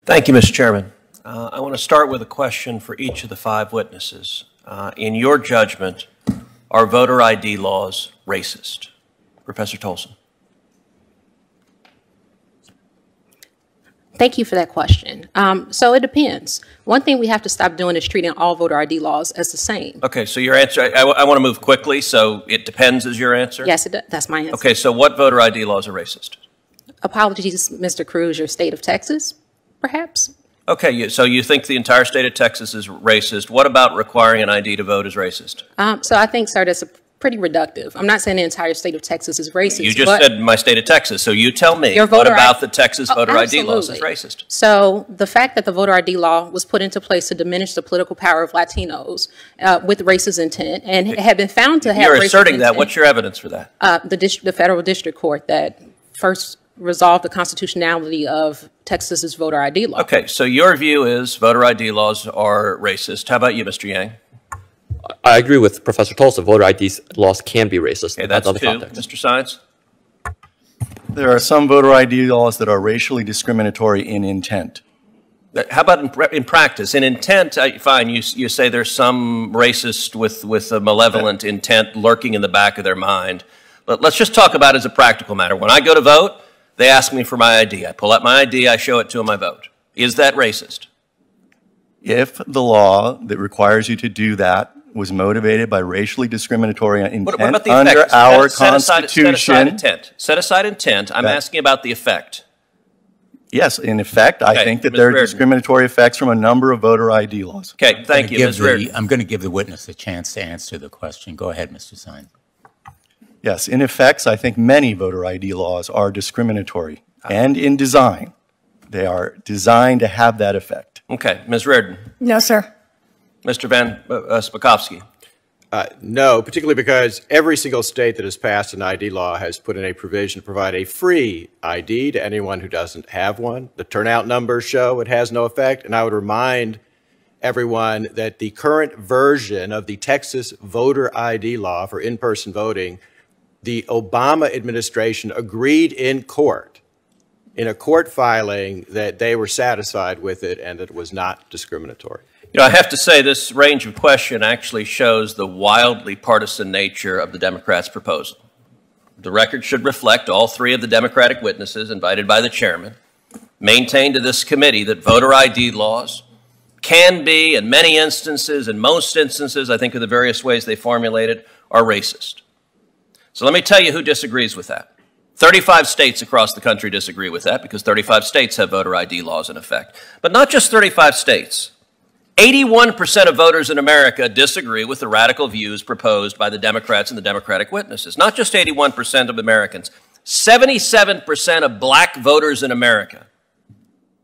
Thank you, Mr. Chairman. I want to start with a question for each of the 5 witnesses. In your judgment, are voter ID laws racist? Professor Tolson. Thank you for that question. So it depends. One thing we have to stop doing is treating all voter ID laws as the same. Okay, so your answer, I want to move quickly, so it depends is your answer? Yes, that's my answer. Okay, so what voter ID laws are racist? Apologies, Mr. Cruz, your state of Texas, perhaps? Okay, so you think the entire state of Texas is racist. What about requiring an ID to vote is racist? So I think, sir, that's pretty reductive. I'm not saying the entire state of Texas is racist. You just said my state of Texas, so you tell me, what about the Texas voter ID laws is racist? So the fact that the voter ID law was put into place to diminish the political power of Latinos with racist intent and had been found to have You're asserting that. What's your evidence for that? The federal district court that first resolved the constitutionality of Texas's voter ID law. Okay, so your view is voter ID laws are racist. How about you, Mr. Yang? I agree with Professor Tolson. Voter ID laws can be racist. Okay, that's 2. Mr. Science? There are some voter ID laws that are racially discriminatory in intent. How about in practice? In intent, fine, you say there's some racist with a malevolent intent lurking in the back of their mind. But let's just talk about it as a practical matter. When I go to vote, they ask me for my ID. I pull out my ID, I show it to them, I vote. Is that racist? If the law that requires you to do that was motivated by racially discriminatory intent what about the under effect? our Set Constitution. aside intent. Set aside intent. I'm asking about the effect. Yes, in effect, I think that there are discriminatory effects from a number of voter ID laws. Okay, thank you, Ms. Reardon. I'm going to give the witness a chance to answer the question. Go ahead, Mr. Sine. Yes, in effects, I think many voter ID laws are discriminatory. And in design, they are designed to have that effect. Okay, Ms. Reardon. No, sir. Mr. Van Spakovsky. No, particularly because every single state that has passed an ID law has put in a provision to provide a free ID to anyone who doesn't have one. The turnout numbers show it has no effect, and I would remind everyone that the current version of the Texas voter ID law for in-person voting, the Obama administration agreed in court, in a court filing, that they were satisfied with it and that it was not discriminatory. You know, I have to say this range of question actually shows the wildly partisan nature of the Democrats' proposal. The record should reflect all 3 of the Democratic witnesses invited by the chairman maintained to this committee that voter ID laws can be, in many instances, in most instances, I think of the various ways they formulated, are racist. So let me tell you who disagrees with that. 35 states across the country disagree with that because 35 states have voter ID laws in effect. But not just 35 states. 81% of voters in America disagree with the radical views proposed by the Democrats and the Democratic witnesses. Not just 81% of Americans. 77% of black voters in America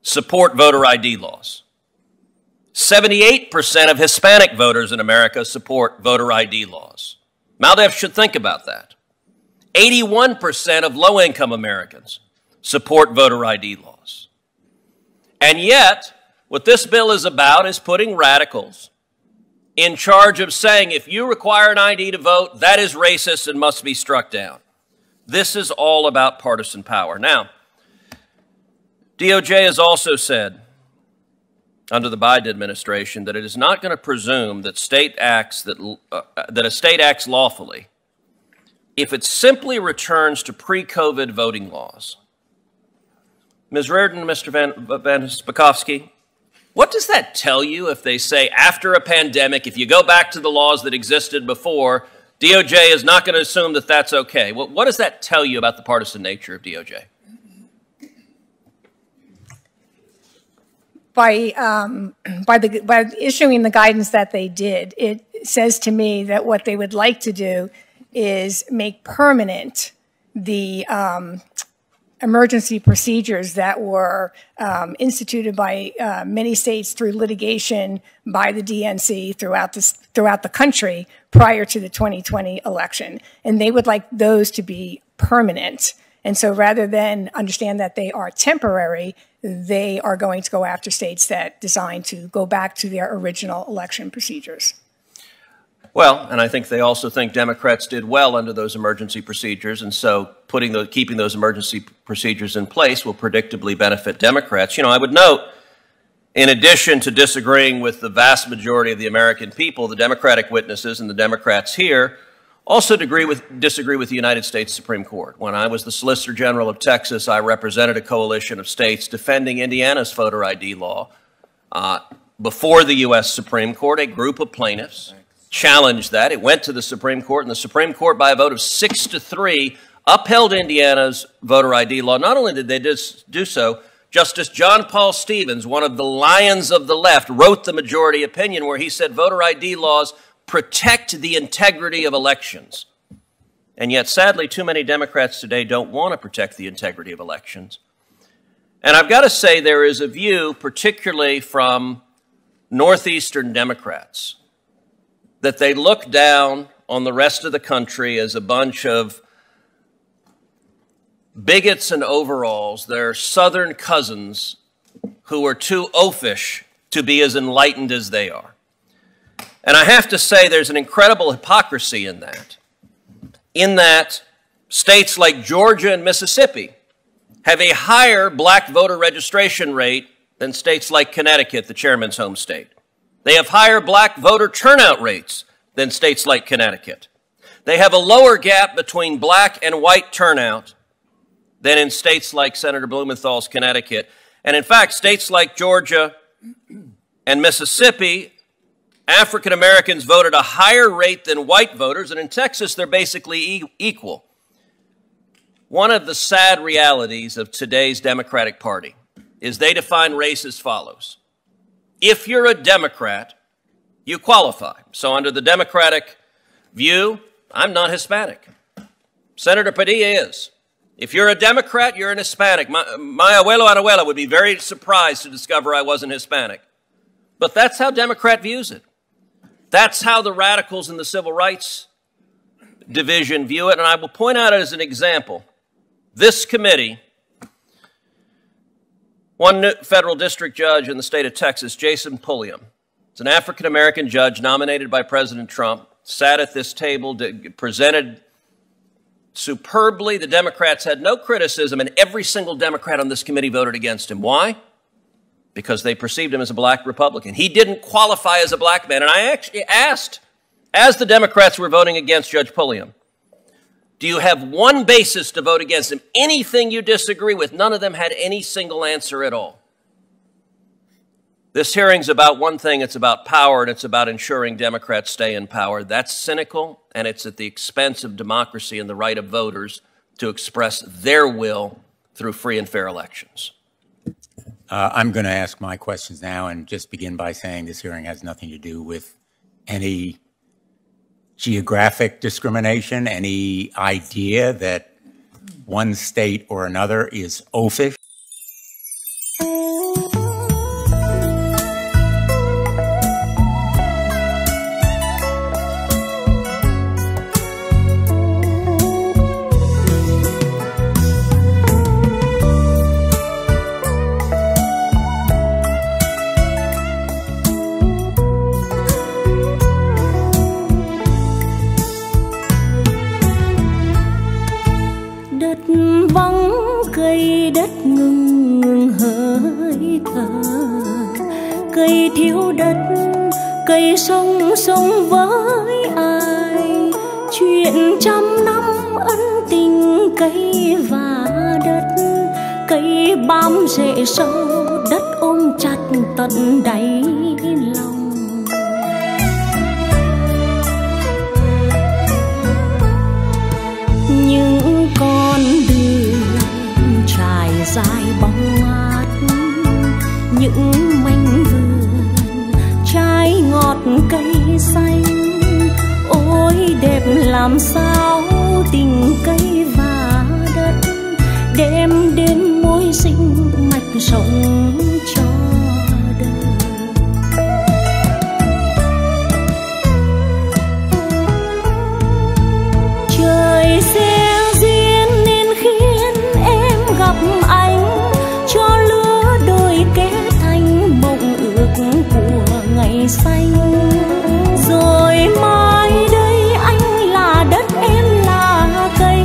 support voter ID laws. 78% of Hispanic voters in America support voter ID laws. MALDEF should think about that. 81% of low-income Americans support voter ID laws. And yet, what this bill is about is putting radicals in charge of saying, if you require an ID to vote, that is racist and must be struck down. This is all about partisan power. Now, DOJ has also said, under the Biden administration, that it is not going to presume that a state acts lawfully if it simply returns to pre-COVID voting laws. Ms. Reardon, Mr. Van Spakovsky, what does that tell you if they say after a pandemic, if you go back to the laws that existed before, DOJ is not going to assume that that's okay? What does that tell you about the partisan nature of DOJ? By issuing the guidance that they did, it says to me that what they would like to do is make permanent the emergency procedures that were instituted by many states through litigation by the DNC throughout the country prior to the 2020 election. And they would like those to be permanent. And so rather than understand that they are temporary, they are going to go after states that design to go back to their original election procedures. Well, and I think they also think Democrats did well under those emergency procedures, and so keeping those emergency procedures in place will predictably benefit Democrats. You know, I would note In addition to disagreeing with the vast majority of the American people, the Democratic witnesses and the Democrats here also disagree with the United States Supreme Court. When I was the Solicitor General of Texas, I represented a coalition of states defending Indiana's voter ID law. Before the U.S. Supreme Court, a group of plaintiffs challenged that. It went to the Supreme Court, and the Supreme Court, by a vote of 6-3, upheld Indiana's voter ID law. Not only did they do so, Justice John Paul Stevens, one of the lions of the left, wrote the majority opinion where he said voter ID laws protect the integrity of elections. And yet, sadly, too many Democrats today don't want to protect the integrity of elections. And I've got to say there is a view, particularly from Northeastern Democrats, that they look down on the rest of the country as a bunch of bigots and overalls, their Southern cousins who are too oafish to be as enlightened as they are. And I have to say there's an incredible hypocrisy in that states like Georgia and Mississippi have a higher black voter registration rate than states like Connecticut, the chairman's home state. They have higher black voter turnout rates than states like Connecticut. They have a lower gap between black and white turnout than in states like Senator Blumenthal's Connecticut. And in fact, states like Georgia and Mississippi, African Americans voted a higher rate than white voters, and in Texas, they're basically equal. One of the sad realities of today's Democratic Party is they define race as follows. If you're a Democrat, you qualify. So under the Democratic view, I'm not Hispanic. Senator Padilla is. If you're a Democrat, you're an Hispanic. My abuelo and abuela would be very surprised to discover I wasn't Hispanic. But that's how Democrat views it. That's how the radicals in the civil rights division view it. And I will point out as an example, this committee, one federal district judge in the state of Texas, Jason Pulliam, is an African-American judge nominated by President Trump, sat at this table, presented superbly. The Democrats had no criticism, and every single Democrat on this committee voted against him. Why? Because they perceived him as a black Republican. He didn't qualify as a black man. And I actually asked, as the Democrats were voting against Judge Pulliam, do you have one basis to vote against him? Anything you disagree with? None of them had any single answer at all. This hearing's about one thing. It's about power, and it's about ensuring Democrats stay in power. That's cynical, and it's at the expense of democracy and the right of voters to express their will through free and fair elections. I'm going to ask my questions now and just begin by saying this hearing has nothing to do with any geographic discrimination, any idea that one state or another is oafish. Cây thiếu đất, cây sông sông với ai? Chuyện trăm năm ân tình cây và đất, cây bám rễ sâu, đất ôm chặt tận đáy lòng. Những con đường trải dài bóng mát, những mảnh vườn trái ngọt cây xanh, ôi đẹp làm sao tình cây và đất đem đến mối sinh mạch sống cho đời. Trời sẽ duyên nên khiến em gặp anh, cho lứa đôi kết thành mộng ước của ngày xanh. Rồi mai đây anh là đất, em là cây,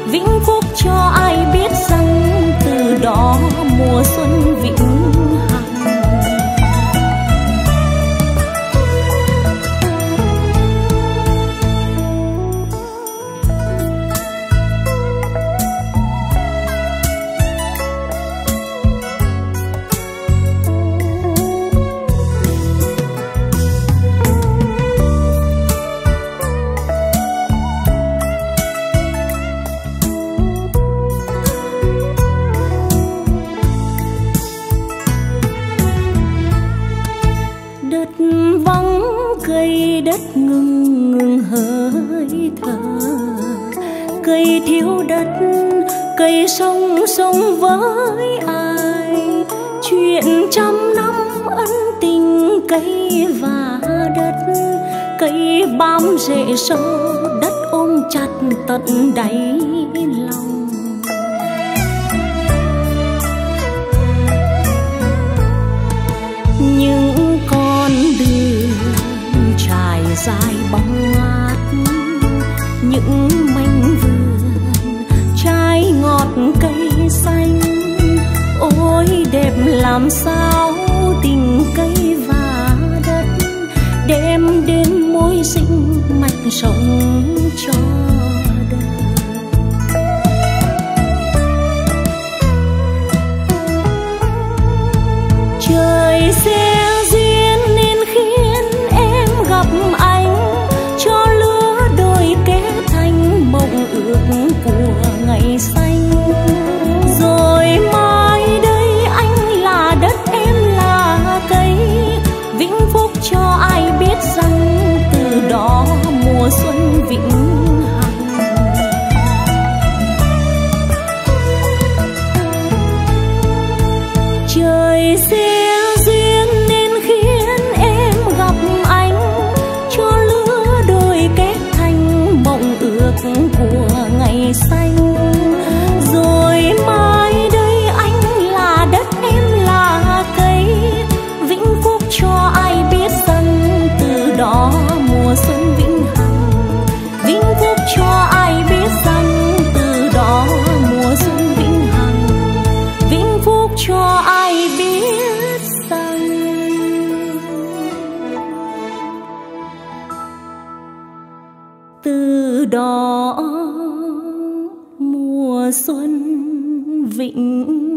vĩnh phúc cho ai biết rằng từ đó mùa xuân vĩnh cây đất ngừng ngừng hơi thở, cây thiếu đất, cây sông sông với ai, chuyện trăm năm ân tình cây và đất, cây bám rễ sâu, đất ôm chặt tận đáy lòng. Những con đường trải dài bóng mát, những mảnh vườn trái ngọt cây xanh, ôi đẹp làm sao tình cây và đất đem đến mối sinh mạch sống cho đời. Trời sẽ duyên nên khiến em gặp anh, cho lứa đôi kết thành mộng ước của ngày xanh. Rồi mai đây anh là đất, em là cây, vĩnh phúc cho ai biết rằng từ đó mùa xuân vĩnh hằng. Trời sẽ duyên nên khiến em gặp anh, cho lứa đôi kết thành mộng ước của ngày xanh. Rồi mai đây anh là đất, em là cây, vĩnh phúc cho ai biết rằng từ đó mùa xuân vĩnh hằng. Vĩnh phúc cho ai biết rằng từ đó mùa xuân vĩnh hằng. Vĩnh phúc cho ai biết rằng từ đó mùa xuân vĩnh